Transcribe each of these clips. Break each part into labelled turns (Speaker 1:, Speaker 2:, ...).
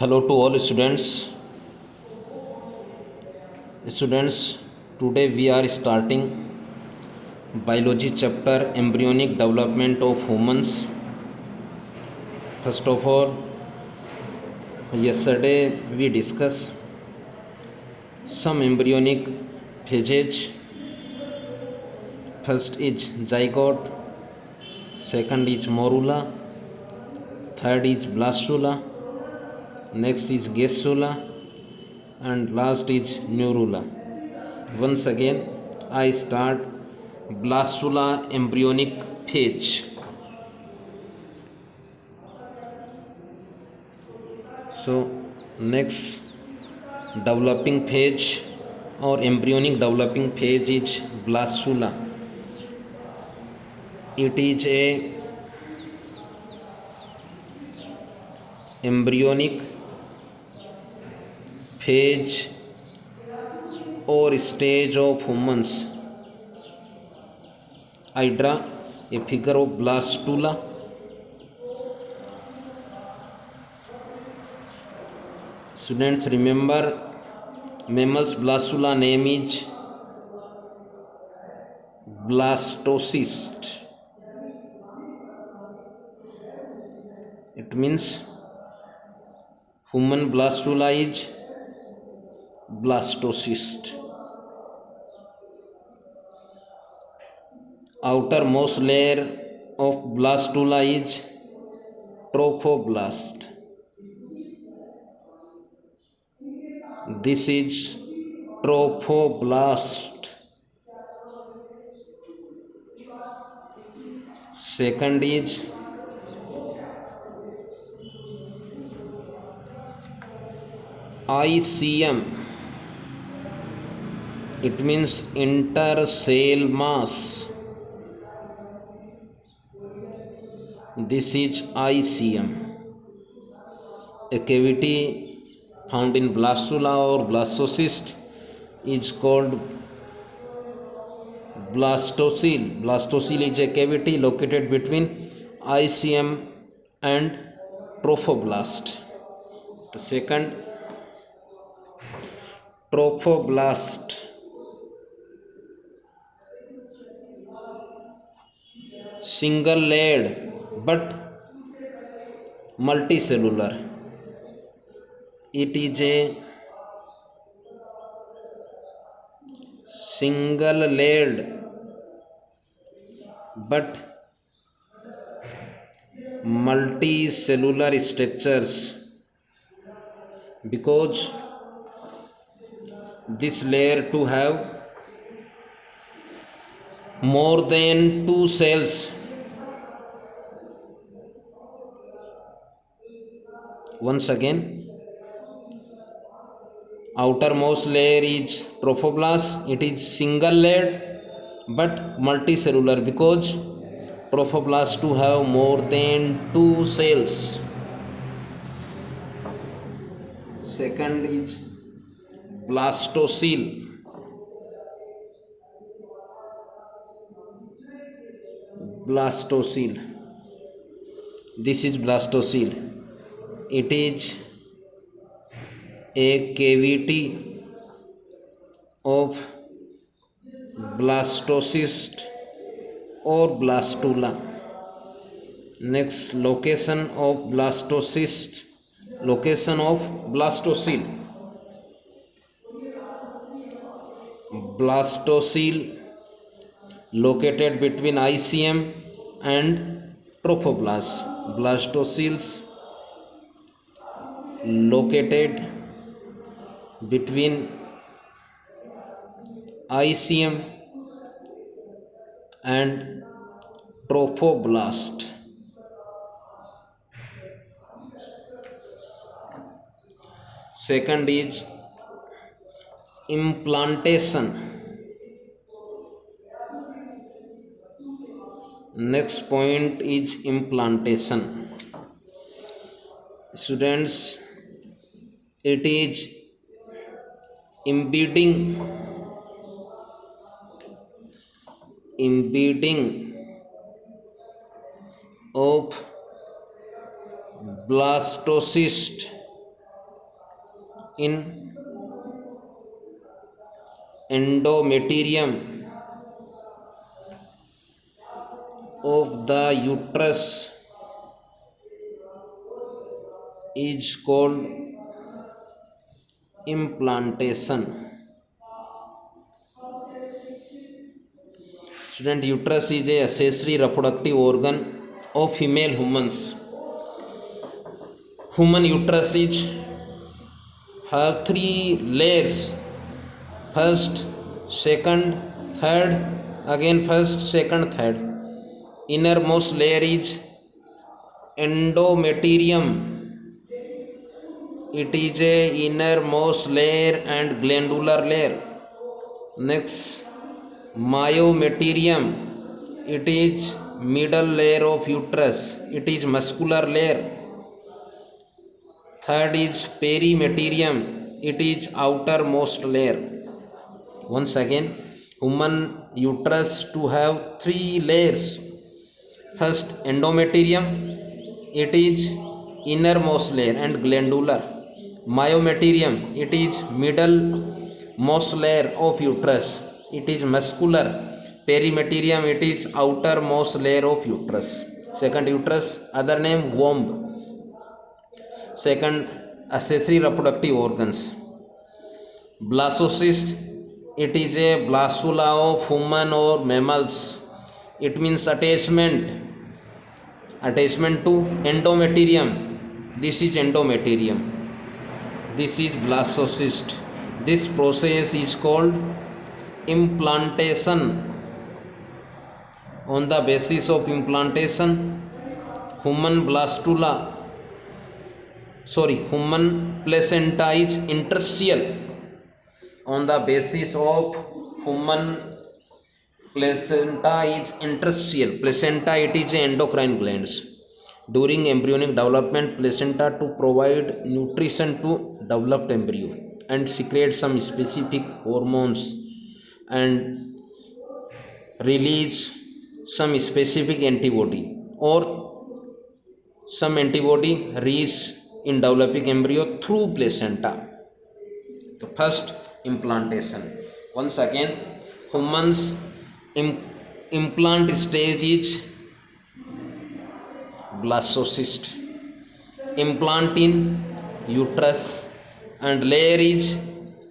Speaker 1: Hello to all students. Today we are starting biology chapter embryonic development of humans. First of all, yesterday we discussed some embryonic phases. First is zygote, second is morula, third is blastula, next is gastrula, and last is neurula. Once again, I start blastula embryonic phase. So next developing phase or embryonic developing phase is blastula. It is a embryonic phase or stage of humans. I draw a figure of blastula. Students, remember mammals blastula name is blastocyst. It means human blastula is blastocyst. Outermost layer of blastula is trophoblast. This is trophoblast. Second is ICM. It means intercell mass. This is ICM. A cavity found in blastula or blastocyst is called blastocele. Blastocele is a cavity located between ICM and trophoblast. The second, trophoblast. Single layered but multicellular. It is a single layered but multicellular structures because this layer to have more than two cells. Once again, outermost layer is trophoblast. It is single layered but multicellular because trophoblast to have more than two cells. Second is blastocele. Blastocele. This is blastocele. It is a cavity of blastocyst or blastula. Next, location of blastocyst. Location of blastocele. Blastocele located between ICM and trophoblast. Blastoceles located between ICM and trophoblast. Second is implantation. Next point is implantation. Students, it is embedding of blastocyst in endometrium of the uterus is called implantation. Student, uterus is a accessory reproductive organ of female humans. Human uterus is have three layers: first, second, third. Again first, second, third. Innermost layer is endometrium. It is a innermost layer and glandular layer. Next, myometrium. It is middle layer of uterus. It is muscular layer. Third is perimetrium. It is outermost layer. Once again, human uterus to have three layers. First, endometrium. It is innermost layer and glandular. Myometrium. It is middle most layer of uterus. It is muscular. Perimetrium. It is outermost layer of uterus. Second, uterus, other name womb. Second, accessory reproductive organs. Blastocyst. It is a blastula of human or mammals. It means attachment to endometrium. This is endometrium. This is blastocyst. This process is called implantation. On the basis of implantation, human placenta is interstitial. On the basis of human placenta is interstitial. Placenta, it is endocrine glands. During embryonic development, placenta to provide nutrition to developed embryo and secrete some specific hormones and release some specific antibody, or some antibody reach in developing embryo through placenta. The first, implantation. Once again, human's implant stage is blastocyst. Implant in uterus and layer is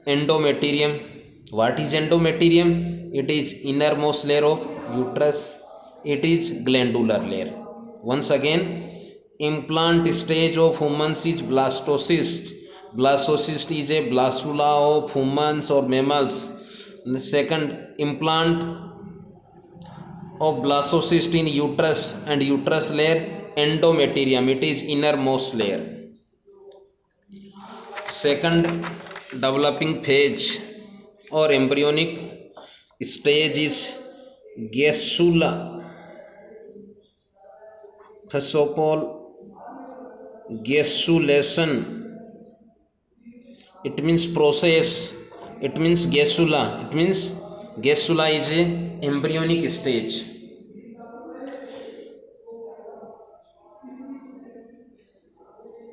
Speaker 1: endometrium. What is endometrium? It is innermost layer of uterus. It is glandular layer. Once again, implant stage of humans is blastocyst. Blastocyst is a blastula of humans or mammals. Second, implant of blastocyst in uterus and uterus layer endometrium. It is innermost layer. Second developing phase or embryonic stage is gastrula. First of all, gastrulation. It means process. It means gastrula. It means gastrula is a embryonic stage.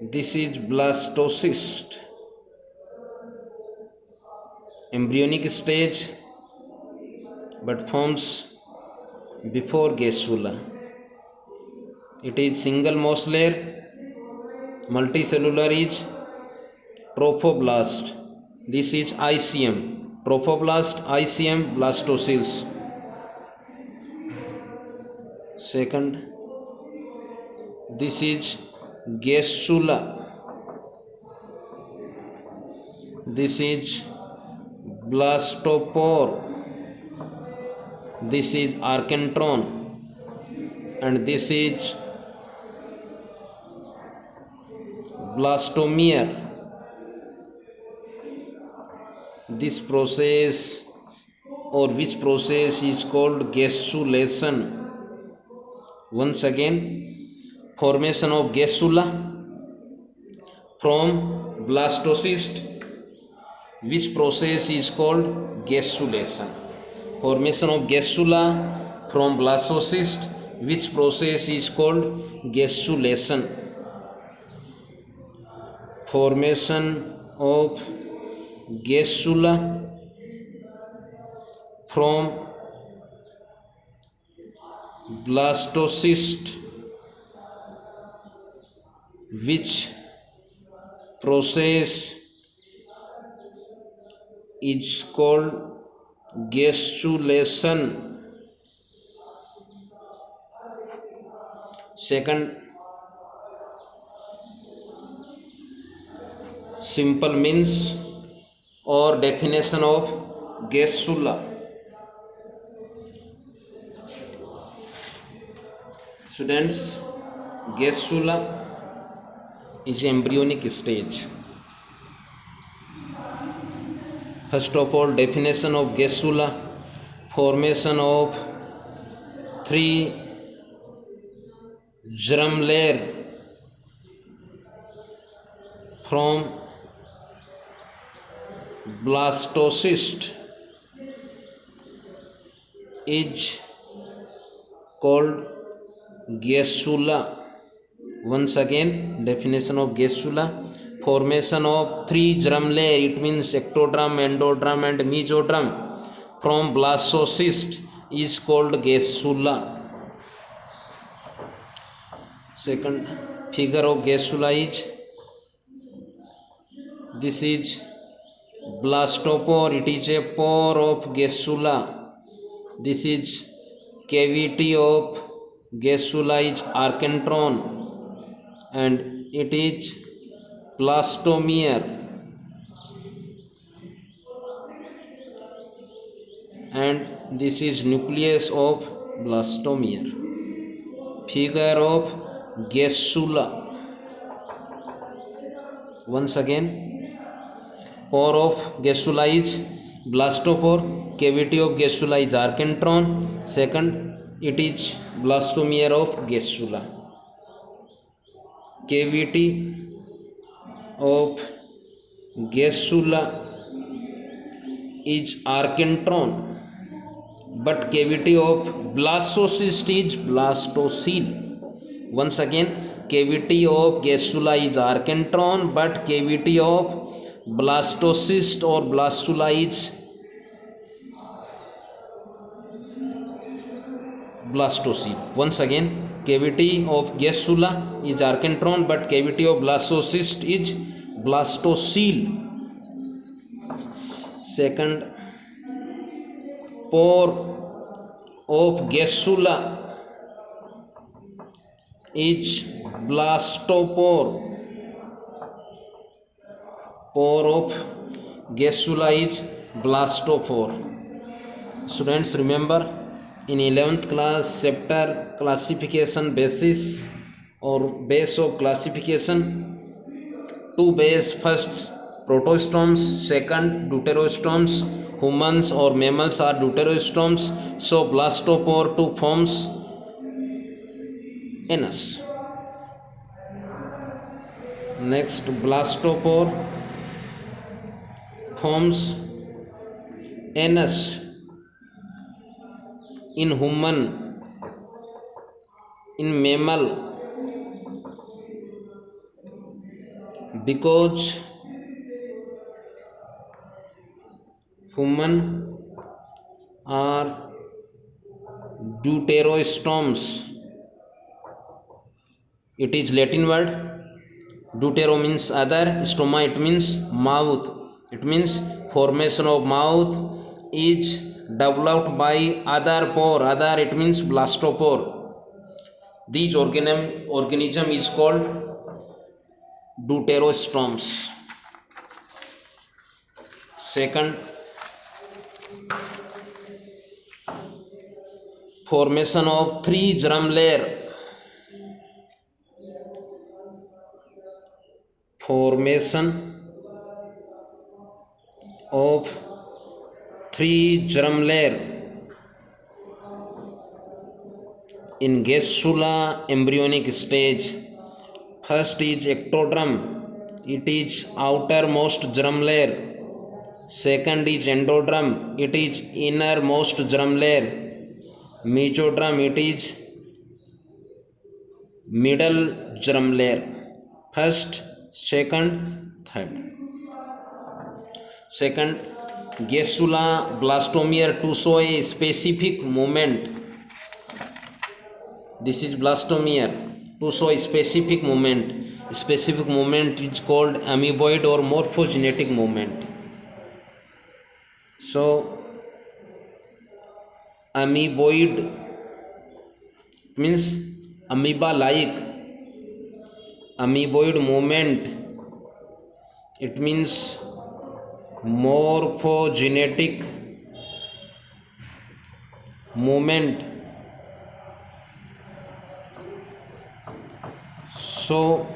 Speaker 1: This is blastocyst. Embryonic stage, but forms before gastrula. It is single most layer. Multicellular is trophoblast. This is ICM. Trophoblast, ICM, blastocyst. Second, this is gastrula. This is blastopore. This is archenteron, and this is blastomere. This process or which process is called gastrulation. Once again, formation of gastrula from blastocyst. Which process is called gastrulation? Formation of gastrula from blastocyst. Which process is called gastrulation? Formation of gastrula from blastocyst, which process is called gastrulation. Second, simple means or definition of gastrula. Students, gastrula is embryonic stage. First of all, definition of gastrula: formation of 3 germ layer from blastocyst is called gastrula. Once again, definition of gastrula: formation of 3 germ layer, it means ectoderm, endoderm and mesoderm, from blastocyst is called gastrula. Second, figure of gastrula is, this is blastopore, it is a pore of gastrula. This is cavity of gastrula is archenteron and it is blastomere, and this is nucleus of blastomere. Figure of gastrula. Once again, pore of gastrula is blastopore, cavity of gastrula is archenteron. Second, it is blastomere of gastrula. Cavity of gastrula is archenteron, but cavity of blastocyst is blastocele. Once again, cavity of gastrula is archenteron, but cavity of blastocyst or blastula is blastocele. Once again, cavity of gastrula is archenteron, but cavity of blastocyst is blastocele. Second, pore of gastrula is blastopore. Pore of gastrula is blastopore. Students, remember, in 11th class chapter classification basis or base of classification, 2 base: first protostomes, second deuterostomes. Humans or mammals are deuterostomes, so blastopore 2 forms anus. Next, blastopore forms anus in human. In mammal, because human are deuterostomes. It is Latin word. Deutero means other, stoma it means mouth. It means formation of mouth is developed by other pore. Other it means blastopore. These organism is called deuterostomes. Second, formation of 3 germ layer. Formation of 3 germ layer in gastrula embryonic stage. First is ectoderm, it is outermost germ layer. Second is endoderm, it is innermost germ layer. Mesoderm, it is middle germ layer. First, second, third. Second, gastrula blastomere to show a specific movement. This is blastomere to show a specific movement. Specific movement is called amoeboid or morphogenetic movement. So amoeboid means amoeba like. Amoeboid movement, it means morphogenetic movement. So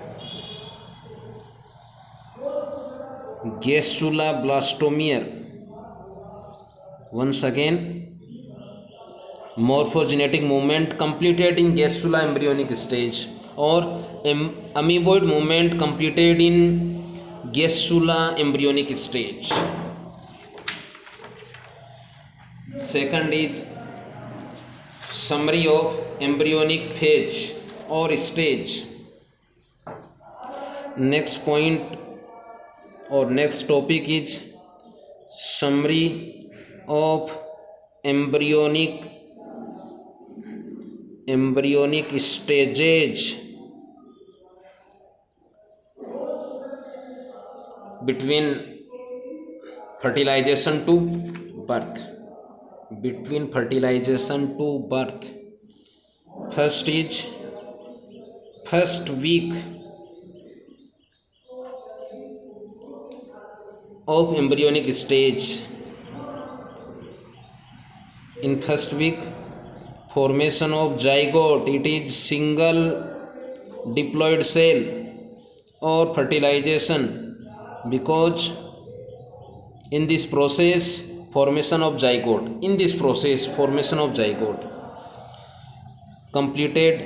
Speaker 1: gastrula blastomere, once again, morphogenetic movement completed in gastrula embryonic stage, or amoeboid movement completed in gastrula embryonic stage. Second is summary of embryonic phase or stage. Next point or next topic is summary of embryonic stages between fertilization to birth. Between fertilization to birth. First is first week of embryonic stage. In first week, formation of zygote, it is single diploid cell, or fertilization, because in this process formation of zygote completed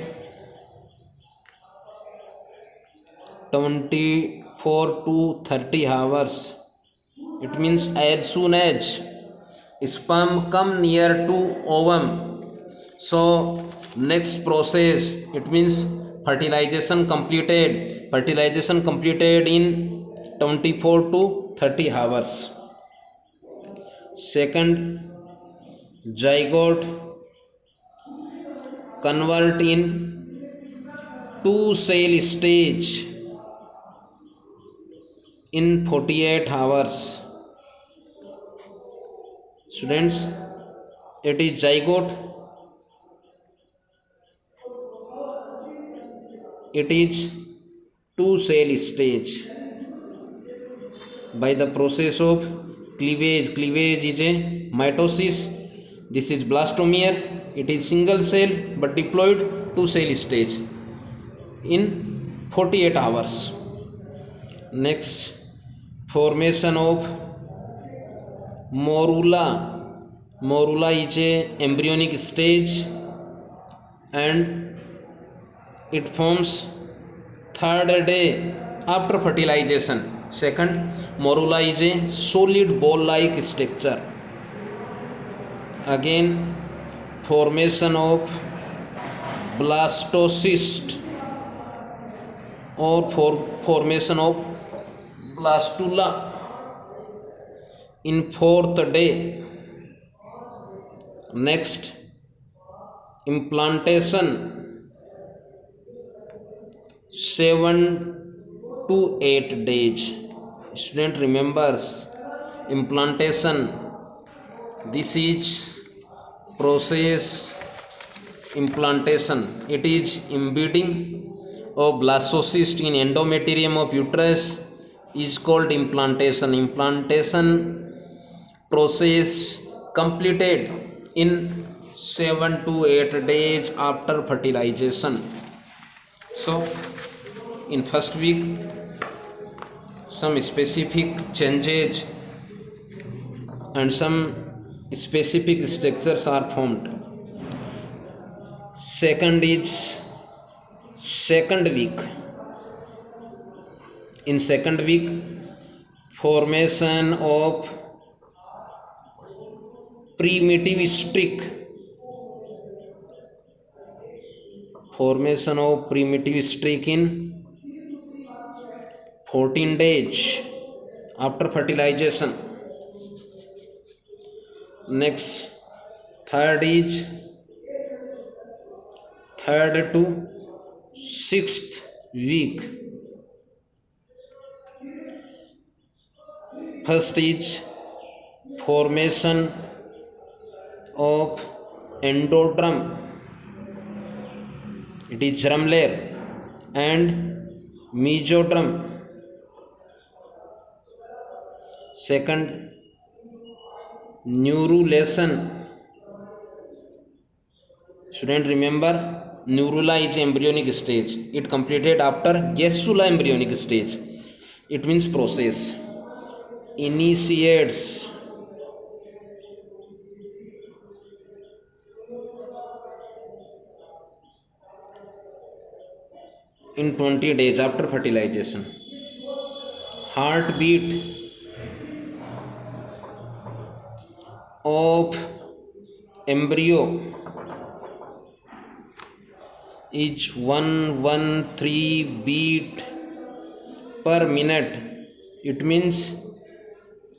Speaker 1: 24 to 30 hours. It means as soon as sperm come near to ovum, so next process, it means fertilization completed in 24 to 30 hours. Second, zygote convert in two cell stage in 48 hours. Students, it is zygote, it is two cell stage by the process of cleavage is a mitosis. This is blastomere, it is single cell but diploid two cell stage in 48 hours. Next, formation of morula is a embryonic stage and it forms third day after fertilization. Second, morula is a solid ball like structure. Again, formation of blastocyst or formation of blastula in fourth day. Next, implantation 7 to 8 days. Student remembers implantation, this is process implantation, it is embedding of blastocyst in endometrium of uterus is called implantation process completed in 7 to 8 days after fertilization. So in first week some specific changes and some specific structures are formed. Second is second week. In second week, formation of primitive streak in 14 days after fertilization. Next, third is third to sixth week. First is formation of endoderm, it is germ layer, and mesoderm. Second, neurulation. Student, remember, neurula is embryonic stage. It completed after gastrula embryonic stage. It means process initiates in 20 days after fertilization. Heartbeat of embryo is 113 beat per minute. It means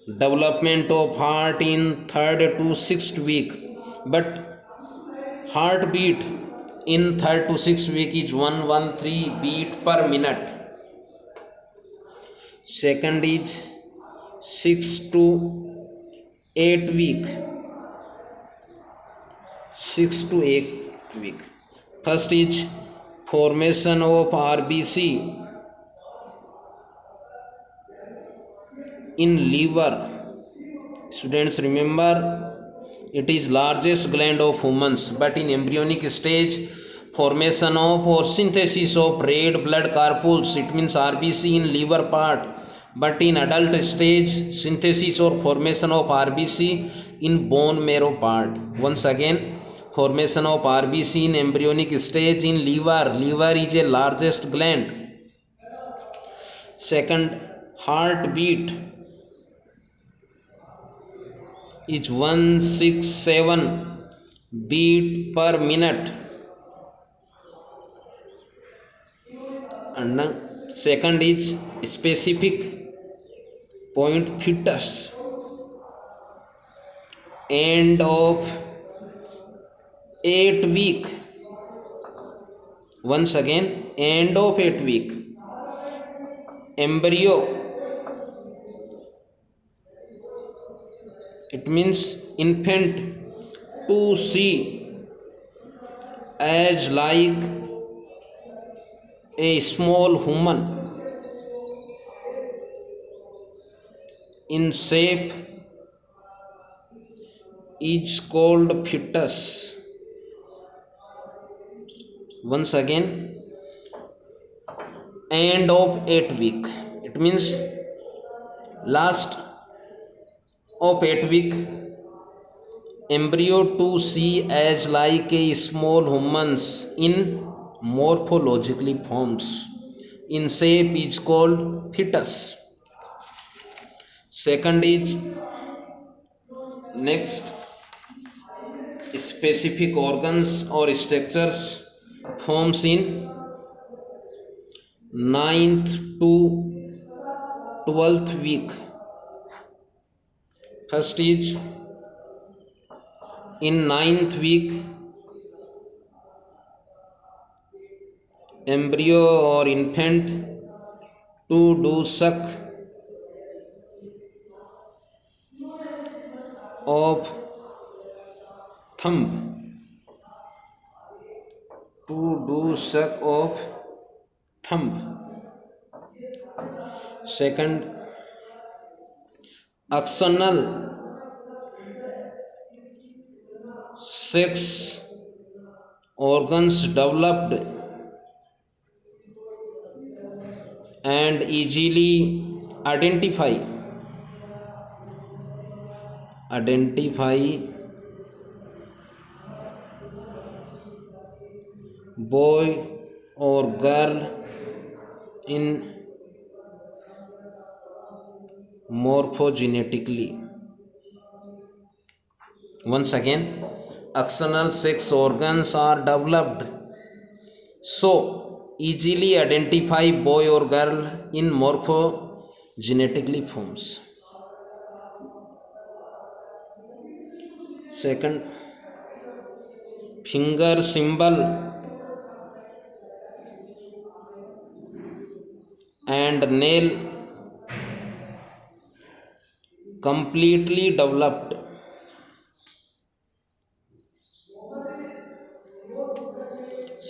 Speaker 1: development of heart in third to sixth week, but heartbeat in third to sixth week is 113 beat per minute. Second is 6 to 8 week. 6 to 8 week. First is formation of RBC in liver. Students, remember, it is largest gland of humans, but in embryonic stage formation of or synthesis of red blood corpuscles, it means RBC in liver part, but in adult stage synthesis or formation of RBC in bone marrow part. Once again, formation of RBC in embryonic stage in liver. Liver is a largest gland. Second, heartbeat is 167 beat per minute. And second is specific point fetus, end of 8 week. Once again, end of 8 week. Embryo, it means infant to see as like a small human in shape is called fetus. Once again, end of 8 week, it means last of 8 week, embryo to see as like a small humans in morphologically forms in shape is called fetus. Second is next, specific organs or structures forms in 9th to 12th week. First is in 9th week, embryo or infant to do suck of thumb, to do suck of thumb. Second, axonal sex organs developed and easily identify boy or girl in morphogenetically. Once again, axonal sex organs are developed so easily identify boy or girl in morphogenetically forms. second finger symbol and nail completely developed.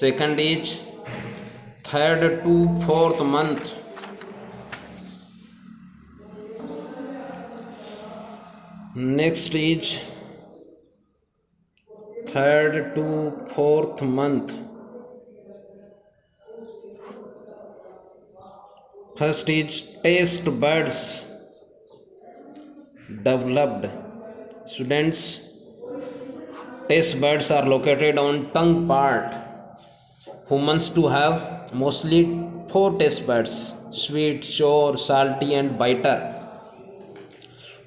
Speaker 1: Second is third to fourth month. Next is third to fourth month. First is taste buds developed. Students, taste buds are located on tongue part. Humans to have mostly 4 taste buds: sweet, sour, salty and bitter.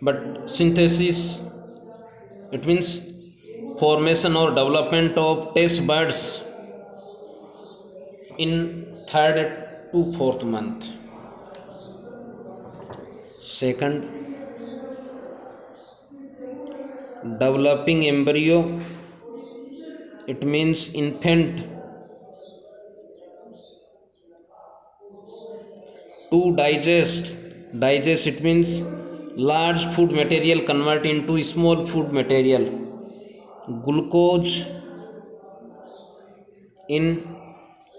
Speaker 1: But synthesis, it means formation or development of taste buds in third to fourth month. Second, developing embryo, it means infant to digest. It means large food material convert into small food material. Glucose in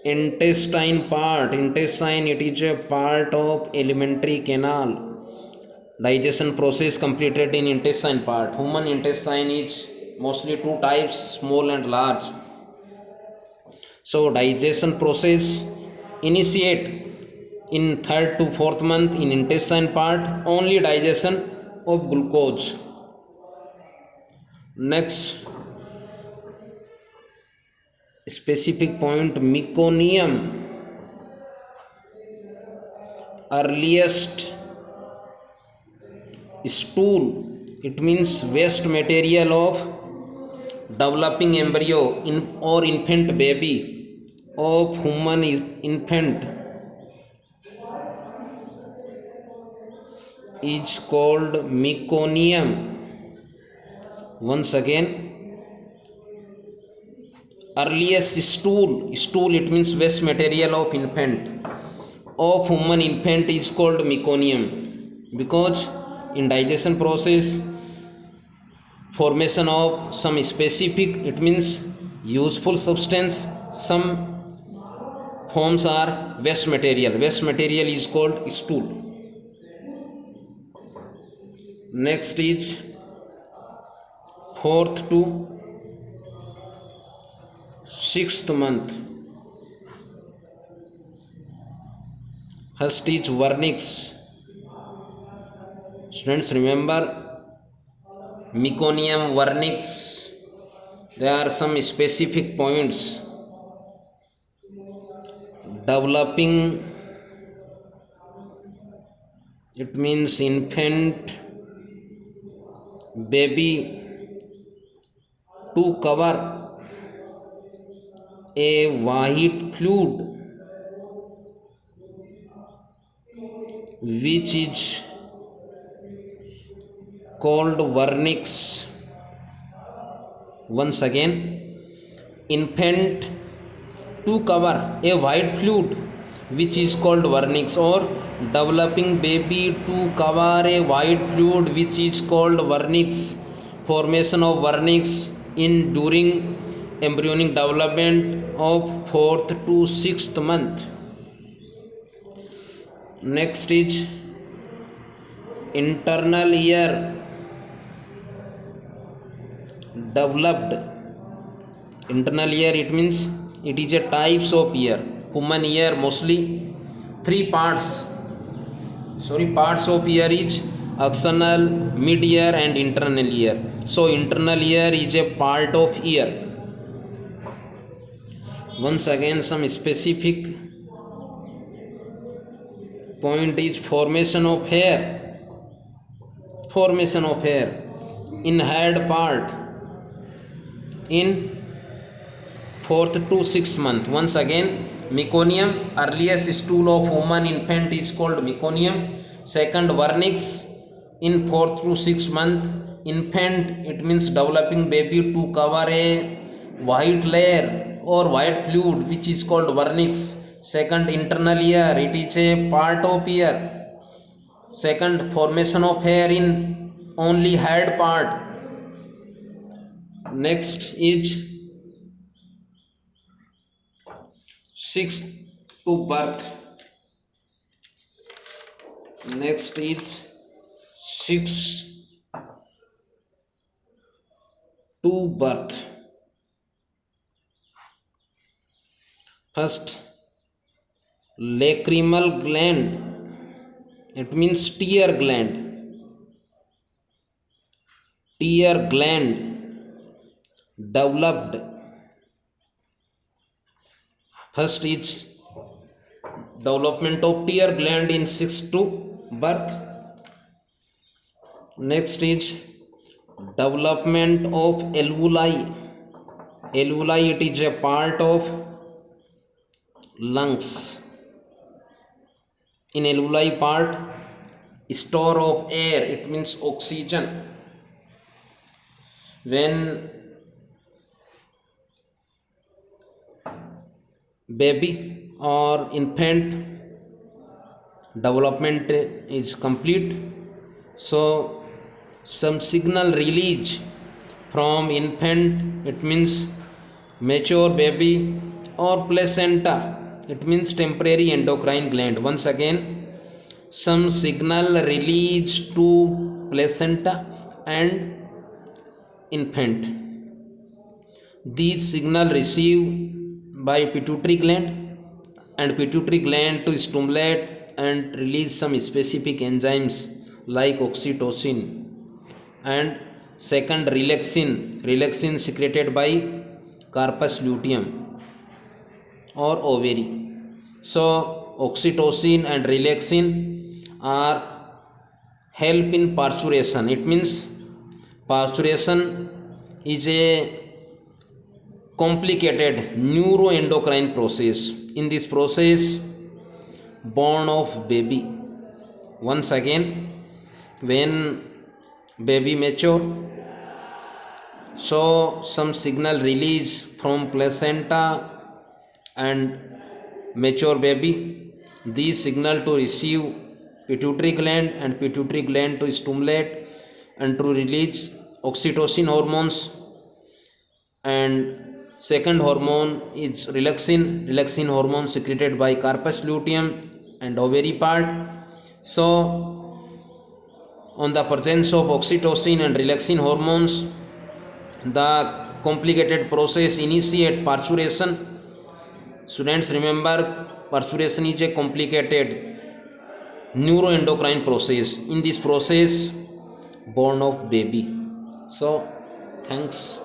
Speaker 1: intestine part. Intestine, it is a part of alimentary canal. Digestion process completed in intestine part. Human intestine is mostly 2 types, small and large. So digestion process initiate in third to fourth month in intestine part, only digestion of glucose. Next specific point, meconium, earliest stool, it means waste material of developing embryo in or infant baby of human infant is called meconium. Once again, earliest stool, it means waste material of infant, of human infant is called meconium, because in digestion process formation of some specific, it means useful substance, some forms are waste material is called stool. Next is fourth to sixth month. First is vernix. Students, remember meconium, vernix, there are some specific points. Developing, it means infant baby to cover a white fluid which is called vernix. Once again, infant to cover a white fluid which is called vernix, or developing baby to cover a white fluid which is called vernix. Formation of vernix in during embryonic development of fourth to sixth month. Next is internal ear developed. Internal ear, it means it is a types of ear. Human ear mostly 3 parts of ear is axonal, mid ear and internal ear. So internal ear is a part of ear. Once again, some specific point is formation of hair in head part in fourth to sixth month. Once again, meconium, earliest stool of human infant is called meconium. Second, vernix, In 4 to 6 month infant, it means developing baby, to cover a white layer or white fluid which is called vernix. Second, internal ear, it is a part of ear. Second, formation of hair in only head part. Next is 6 to birth. Next is 6 to birth. First, lacrimal gland, it means tear gland. Tear gland developed. First is development of tear gland in 6 to birth. Next is development of alveoli. Alveoli, it is a part of lungs. In alveoli part, store of air, it means oxygen. When baby or infant development is complete, so some signal release from infant, it means mature baby, or placenta, it means temporary endocrine gland. Once again, some signal release to placenta and infant. These signal received by pituitary gland, and pituitary gland to stimulate and release some specific enzymes like oxytocin. And second, relaxin secreted by corpus luteum or ovary. So oxytocin and relaxin are help in parturition. It means parturition is a complicated neuroendocrine process. In this process, born of baby. Once again, when baby mature, so some signal release from placenta and mature baby. These signal to receive pituitary gland, and pituitary gland to stimulate and to release oxytocin hormones. And second hormone is relaxin hormone secreted by corpus luteum and ovary part. So on the presence of oxytocin and relaxin hormones, the complicated process initiate parturition. Students, remember, parturition is a complicated neuroendocrine process. In this process, born of baby. So thanks.